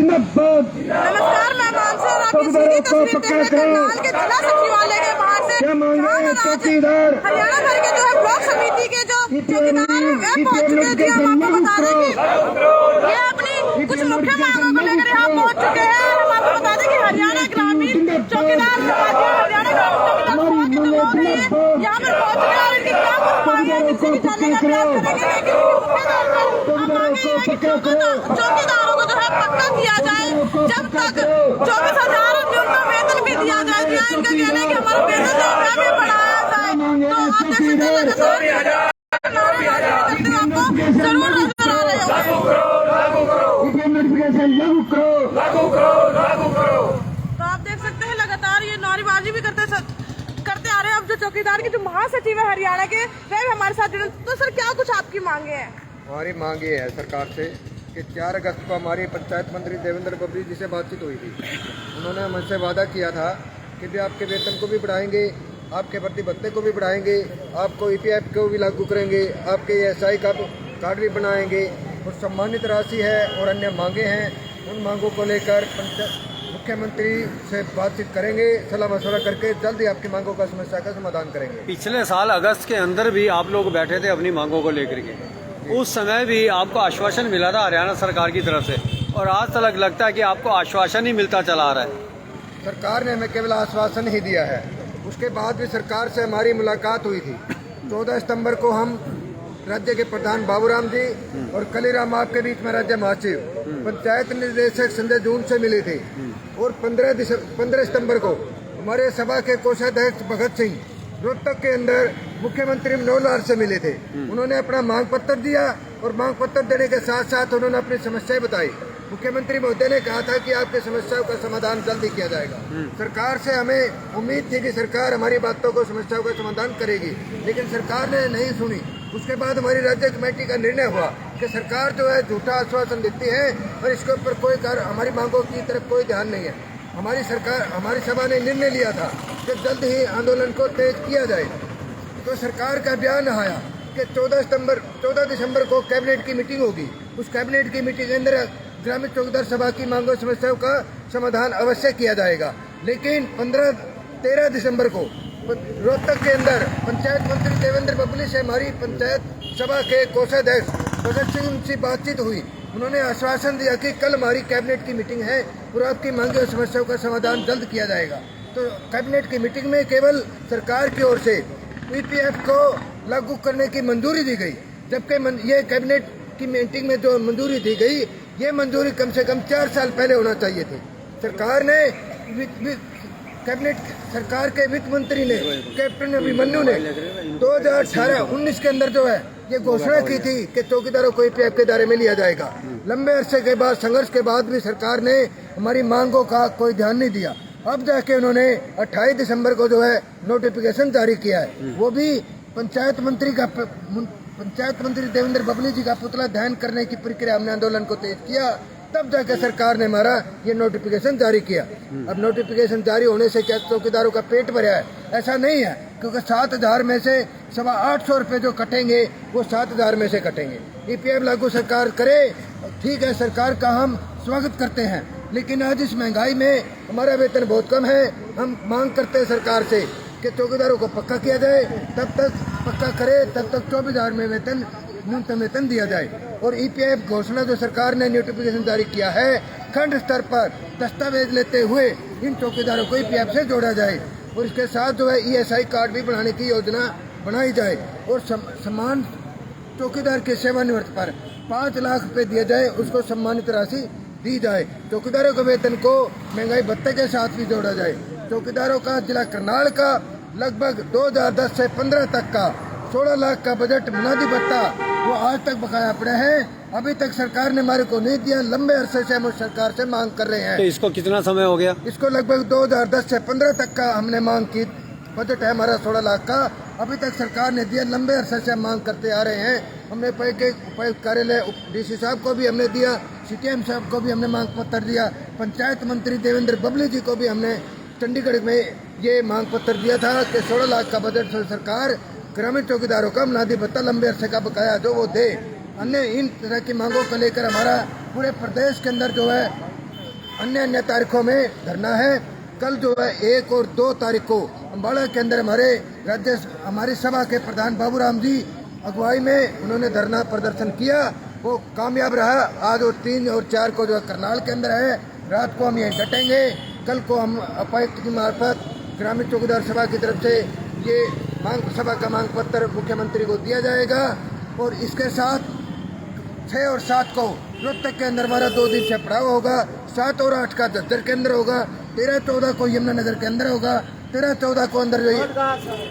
जिंदाबाद। नमस्कार, मैं मानसी और आपकी सीधी तस्वीर देख रहे हैं करनाल के जिला सचिवालय के बाहर से। क्या मांगे चौकीदार? हरियाणा भर के जो है ब्लॉक समिति के जो चौकीदार हैं वे पहुंच चुके हैं। जी हम आपको बता दें कि ये अपनी कुछ मुख्य मांगों को लेकर यहाँ पहुंच चुके हैं। हम आपको बता दें कि हरियाणा ग्रामीण चौकीदार हरियाणा ग्रामीण चौकीदार यहाँ पर पहुंच चुके हैं और इनकी क्या कुछ मांगे हैं जिससे कि जानने का प्रयास करेंगे। लेकिन मुख्य तौर पर हम मांगे हैं कि चौकीदारों को जो है पक्का किया जाए, जब तक 24,000 न्यूनतम वेतन भी दिया जाए। इनका कहना है कि हमारा वेतन जो है भी बढ़ाया जाए। तो आप देख सकते हैं लगातार आपको जरूर नजर आ रहे होंगे। तो आप देख सकते हैं लगातार ये नारेबाजी भी करते आ रहे हैं। अब जो चौकीदार के जो महासचिव है हरियाणा के वे भी हमारे साथ जुड़े। तो सर क्या कुछ आपकी मांगे हैं? हमारी मांग ये है सरकार से कि 4 अगस्त को हमारी पंचायत मंत्री देवेंद्र बबली जी से बातचीत हुई थी। उन्होंने हमसे वादा किया था कि भी आपके वेतन को भी बढ़ाएंगे, आपके भर्ती भत्ते को भी बढ़ाएंगे, आपको ईपीएफ को भी लागू करेंगे, आपके एसआई का कार्ड भी बनाएंगे और सम्मानित राशि है और अन्य मांगे हैं। उन मांगों को लेकर मुख्यमंत्री से बातचीत करेंगे, सलाह मशवरा करके जल्द ही आपकी मांगों का समस्या का समाधान करेंगे। पिछले साल अगस्त के अंदर भी आप लोग बैठे थे अपनी मांगों को लेकर के, उस समय भी आपको आश्वासन मिला था हरियाणा सरकार की तरफ से और आज तक लगता है कि आपको आश्वासन ही मिलता चला आ रहा है। सरकार ने हमें केवल आश्वासन ही दिया है। उसके बाद भी सरकार से हमारी मुलाकात हुई थी। 14 सितंबर को हम राज्य के प्रधान बाबूराम जी और कलीराम आपके बीच में राज्य महासचिव पंचायत निदेशक संजय जून से मिले थे और 15 सितंबर को हमारे सभा के कोषाध्यक्ष भगत सिंह रोहतक के अंदर मुख्यमंत्री मनोहर लाल से मिले थे। उन्होंने अपना मांग पत्र दिया और मांग पत्र देने के साथ साथ उन्होंने अपनी समस्याएं बताई। मुख्यमंत्री महोदय ने कहा था कि आपकी समस्याओं का समाधान जल्दी किया जाएगा। सरकार से हमें उम्मीद थी कि सरकार हमारी बातों को समस्याओं का समाधान करेगी, लेकिन सरकार ने नहीं सुनी। उसके बाद हमारी राज्य कमेटी का निर्णय हुआ कि सरकार जो है झूठा आश्वासन देती है और इसके ऊपर कोई हमारी मांगों की तरफ कोई ध्यान नहीं है। हमारी सभा ने निर्णय लिया था कि जल्द ही आंदोलन को तेज किया जाए। तो सरकार का बयान आया कि 14 दिसंबर को कैबिनेट की मीटिंग होगी। उस कैबिनेट की मीटिंग के अंदर ग्रामीण चौकीदार सभा की मांगों समस्याओं का समाधान अवश्य किया जाएगा। लेकिन 13 दिसंबर को रोहतक के अंदर पंचायत मंत्री देवेंद्र बबली से हमारी पंचायत सभा के कोषाध्यक्ष भगत सिंह से बातचीत हुई। उन्होंने आश्वासन दिया कि कल हमारी कैबिनेट की मीटिंग है और आपकी मांगे और समस्याओं का समाधान जल्द किया जाएगा। तो कैबिनेट की मीटिंग में केवल सरकार की ओर से ईपीएफ को लागू करने की मंजूरी दी गई, जबकि ये कैबिनेट की मीटिंग में जो मंजूरी दी गई ये मंजूरी कम से कम 4 साल पहले होना चाहिए थी। सरकार ने कैबिनेट सरकार के वित्त मंत्री ने कैप्टन अभिमन्यु ने 2018-19 के अंदर जो है ये घोषणा की थी कि चौकीदारों को ईपीएफ के दायरे में लिया जाएगा। लंबे अरसे के बाद संघर्ष के बाद भी सरकार ने हमारी मांगों का कोई ध्यान नहीं दिया। अब जाके उन्होंने 28 दिसंबर को जो है नोटिफिकेशन जारी किया है। वो भी पंचायत मंत्री देवेंद्र बबली जी का पुतला दहन करने की प्रक्रिया हमने आंदोलन को तेज किया, तब जाके सरकार ने हमारा ये नोटिफिकेशन जारी किया। अब नोटिफिकेशन जारी होने से क्या चौकीदारों का पेट भरा है? ऐसा नहीं है, क्योंकि 7,000 में से 850 रुपये जो कटेंगे वो 7,000 में से कटेंगे। ईपीएफ लागू सरकार करे, ठीक है, सरकार का हम स्वागत करते हैं, लेकिन आज इस महंगाई में हमारा वेतन बहुत कम है। हम मांग करते हैं सरकार से कि चौकीदारों को पक्का किया जाए, तब तक पक्का करे, तब तक 24,000 में वेतन न्यूनतम वेतन दिया जाए। और ईपीएफ घोषणा जो सरकार ने नोटिफिकेशन जारी किया है, खंड स्तर पर दस्तावेज लेते हुए इन चौकीदारों को ईपीएफ से जोड़ा जाए और इसके साथ जो है ईएसआई कार्ड भी बनाने की योजना बनाई जाए और समान चौकीदार के सेवानिवृत्त पर 5 लाख रुपए दिया जाए, उसको सम्मानित राशि दी जाए। चौकीदारों के वेतन को महंगाई भत्ते के साथ भी जोड़ा जाए। चौकीदारों का जिला करनाल का लगभग 2010 से 15 तक का 16 लाख का बजट मुनादी भत्ता वो आज तक बकाया पड़े हैं। अभी तक सरकार ने हमारे को नहीं दिया। लंबे अरसे से हम सरकार से मांग कर रहे हैं। तो इसको कितना समय हो गया? इसको लगभग 2010 से 15 तक का हमने मांग की। बजट है हमारा 16 लाख का, अभी तक सरकार ने दिया। लंबे अरसे से हम मांग करते आ रहे हैं। हमने उपायुक्त कार्यालय डीसी साहब को भी हमने दिया, सीटीएम साहब को भी हमने मांग पत्र दिया, पंचायत मंत्री देवेंद्र बबली जी को भी हमने चंडीगढ़ में ये मांग पत्र दिया था कि 16 लाख का बजट सरकार ग्रामीण चौकीदारों का मुनादी भत्ता लंबे अरसे का बकाया जो वो दे। अन्य इन तरह की मांगों को लेकर हमारा पूरे प्रदेश के अंदर जो है अन्य अन्य तारीखों में धरना है। कल जो है 1 और 2 तारीख को अम्बाड़ा के अंदर हमारी सभा के प्रधान बाबूराम जी अगुवाई में उन्होंने धरना प्रदर्शन किया, वो कामयाब रहा। आज और 3 और 4 को जो है करनाल के अंदर है। रात को हम यहीं डटेंगे। कल को हम उपायुक्त की मार्फत ग्रामीण चौकीदार सभा की तरफ से ये सभा का मांग पत्र मुख्यमंत्री को दिया जाएगा। और इसके साथ 6 और 7 को रोहतक के अंदर हमारा 2 दिन से पड़ाव होगा। 7 और 8 का झज्जर के अंदर होगा। 13-14 को यमुनानगर के अंदर होगा। 13-14 को अंदर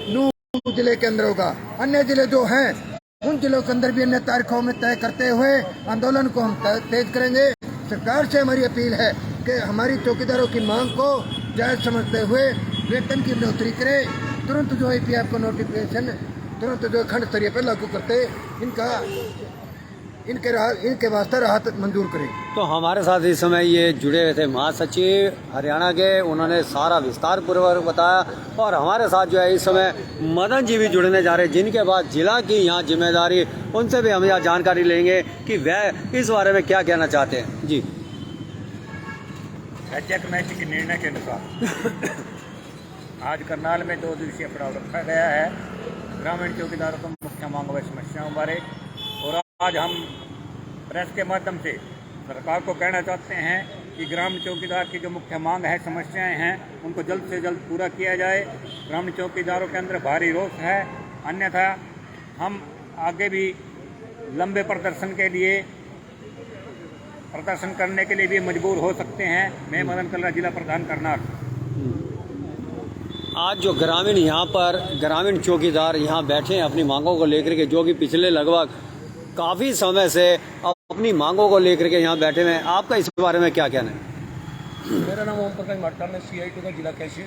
नूह जिले के अंदर होगा। अन्य जिले जो हैं उन जिलों के अंदर भी अन्य तारीखों में तय करते हुए आंदोलन को हम तेज करेंगे। सरकार से हमारी अपील है कि हमारी चौकीदारों की मांग को जायज समझते हुए वेतन की बढ़ोतरी करे। तुरंत जो APF को नोटिफिकेशन तुरंत जो खंड स्तरीय पर लागू करते इनके वास्ते राहत मंजूर करें। तो हमारे साथ इस समय ये जुड़े हुए थे महासचिव हरियाणा के, उन्होंने सारा विस्तार पूर्वक बताया। और हमारे साथ जो है इस समय मदन जी भी जुड़ने जा रहे हैं, जिनके बाद जिला की यहाँ जिम्मेदारी, उनसे भी हम यहाँ जानकारी लेंगे कि वह इस बारे में क्या कहना चाहते हैं। जी, राज्य कमेटी के निर्णय के अनुसार आज करनाल में 2 दिवसीय पड़ाव रखा गया है ग्रामीण चौकीदारों को मुख्य मांगों व समस्याओं बारे। और आज हम प्रेस के माध्यम से सरकार को कहना चाहते हैं कि ग्रामीण चौकीदार की जो मुख्य मांग है, समस्याएं हैं, उनको जल्द से जल्द पूरा किया जाए। ग्रामीण चौकीदारों के अंदर भारी रोष है, अन्यथा हम आगे भी लंबे प्रदर्शन करने के लिए भी मजबूर हो सकते हैं। मैं मदन कलरा, जिला प्रधान करनाल। आज जो ग्रामीण चौकीदार यहाँ बैठे हैं अपनी मांगों को लेकर के, जो कि पिछले लगभग काफ़ी समय से अपनी मांगों को लेकर के यहाँ बैठे हुए हैं, आपका इस बारे में क्या कहना है? मेरा नाम ओम प्रकाश माटा, मैं CIT का जिला कैशियर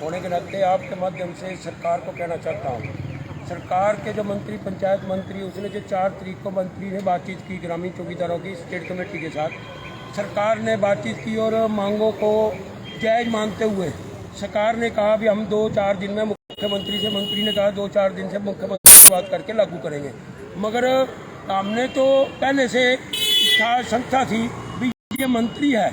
होने के नाते आपके माध्यम से सरकार को कहना चाहता हूँ। सरकार के जो मंत्री, पंचायत मंत्री, उसने जो 4 तारीख को मंत्री ने बातचीत की ग्रामीण चौकीदारों की स्टेट कमेटी के साथ। सरकार ने बातचीत की और मांगों को जायज़ मानते हुए सरकार ने कहा भी हम 2-4 दिन में मुख्यमंत्री से, मंत्री ने कहा 2-4 दिन से मुख्यमंत्री से बात करके लागू करेंगे। मगर हमने तो पहले से संस्था थी भी ये मंत्री है,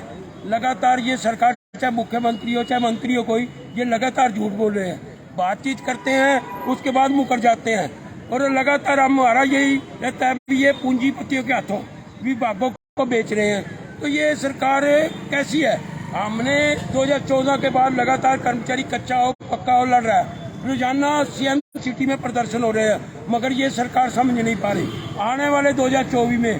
लगातार ये सरकार, चाहे मुख्यमंत्री हो चाहे मंत्री हो कोई, ये लगातार झूठ बोल रहे हैं। बातचीत करते हैं, उसके बाद मुकर जाते हैं। और लगातार हमारा यही रहता है भी ये पूंजीपतियों के हाथों विभागों को बेच रहे हैं। तो ये सरकार कैसी है? हमने 2014 के बाद लगातार कर्मचारी कच्चा हो पक्का हो लड़ रहा है। रोजाना CM सिटी में प्रदर्शन हो रहे हैं, मगर ये सरकार समझ नहीं पा रही। आने वाले 2024 में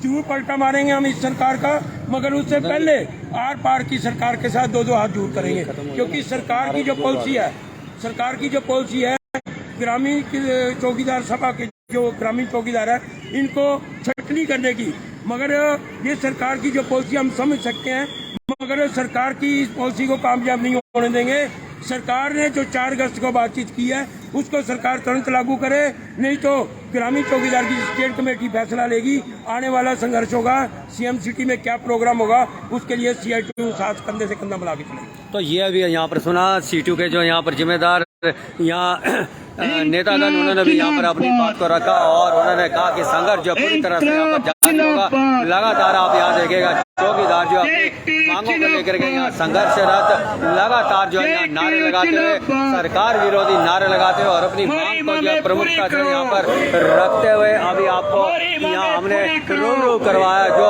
जरूर पलटा मारेंगे हम इस सरकार का, मगर उससे पहले आर पार की सरकार के साथ 2-2 हाथ जोड़ करेंगे। क्योंकि सरकार की जो पॉलिसी है ग्रामीण चौकीदार सभा के जो ग्रामीण चौकीदार है, इनको छटनी करने की, मगर ये सरकार की जो पॉलिसी हम समझ सकते हैं, मगर सरकार की इस पॉलिसी को कामयाब नहीं होने देंगे। सरकार ने जो 4 अगस्त को बातचीत की है उसको सरकार तुरंत लागू करे, नहीं तो ग्रामीण चौकीदार की स्टेट कमेटी फैसला लेगी। आने वाला संघर्ष होगा, CM सिटी में क्या प्रोग्राम होगा, उसके लिए CIT साथ कंधे से कंधा मिला के चलेगी। तो ये अभी यहाँ पर सुना CIT के जो यहाँ पर जिम्मेदार यहाँ नेतागण, उन्होंने भी यहाँ पर अपनी बात को रखा और उन्होंने कहा कि संघर्ष जो पूरी तरह से यहाँ पर जारी होगा। लगातार आप यहाँ देखेगा चौकीदार जो अपनी मांगों को लेकर के यहाँ संघर्षरत लगातार जो है यहाँ नारे लगाते हुए, सरकार विरोधी नारे लगाते हुए और अपनी मांग को जो प्रमुखता से यहाँ पर रखते हुए अभी आपको यहाँ हमने रूबरू करवाया जो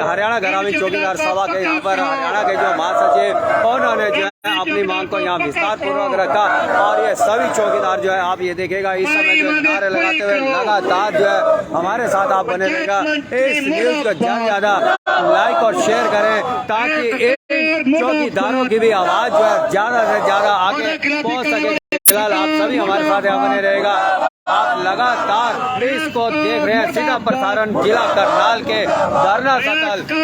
हरियाणा ग्रामीण चौकीदार सभा के यहाँ पर हरियाणा के जो महासचिव, उन्होंने जो है अपनी मांग को यहाँ विस्तार पूर्वक रखा। और ये सभी चौकीदार जो है आप ये देखेगा इस समय जो नारे लगाते हुए लगातार जो है हमारे साथ आप बने रहेगा। इस न्यूज को ज्यादा लाइक और शेयर करें ताकि चौकीदारों की भी आवाज जो है ज्यादा से ज्यादा आगे पहुंच सके। फिलहाल आप सभी हमारे साथ यहाँ बने रहेगा। आप लगातार इसको देख रहे हैं, सीधा प्रसारण जिला करनाल के धरना स्थल की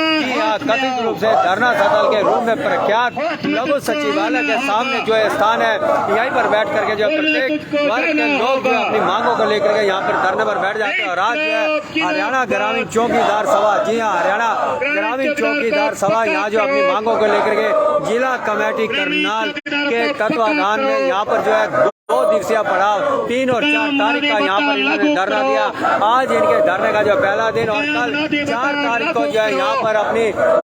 कथित रूप से धरना स्थल के रूप में प्रख्यात लघु सचिवालय के सामने जो स्थान है, यहीं पर बैठ करके जो प्रत्येक वर्ग के लोग जो अपनी मांगों को लेकर के यहाँ पर धरने पर बैठ जाते हैं। और आज जो है हरियाणा ग्रामीण चौकीदार सभा, जी हाँ हरियाणा ग्रामीण चौकीदार सभा यहाँ जो अपनी मांगों को लेकर के जिला कमेटी करनाल के तत्वाधान में यहाँ पर जो है 2 दिवसीय पड़ाव 3 और 4 तारीख का यहाँ पर इन्होंने धरना दिया। आज इनके धरने का जो पहला दिन और कल 4 तारीख को जो है यहाँ पर अपनी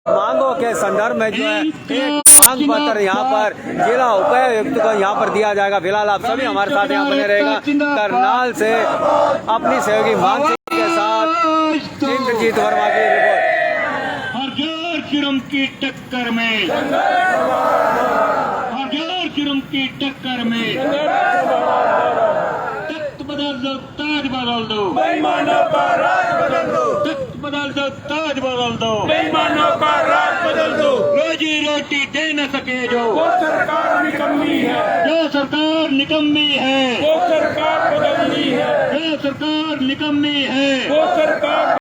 मांगों के संदर्भ में जो है एक मांग पत्र यहाँ पर जिला उपायुक्त को यहाँ पर दिया जाएगा। फिलहाल आप सभी हमारे साथ यहाँ बने रहेगा। करनाल से अपनी सहयोगी मान सिंह के साथ इंद्रजीत वर्मा की रिपोर्ट। हरजोर जुर्म की टक्कर में, हरजोर जुर्म की टक्कर में तख्त बदल दो, ताज बदल दो, बेईमानों का राज बदल दो, तख्त बदल दो, ताज बदल दो, बेईमानों का राज बदल दो। रोजी रोटी दे न सके जो, वो सरकार निकम्मी है, जो सरकार निकम्मी है, वो सरकार बदलनी है, जो सरकार निकम्मी है, वो सरकार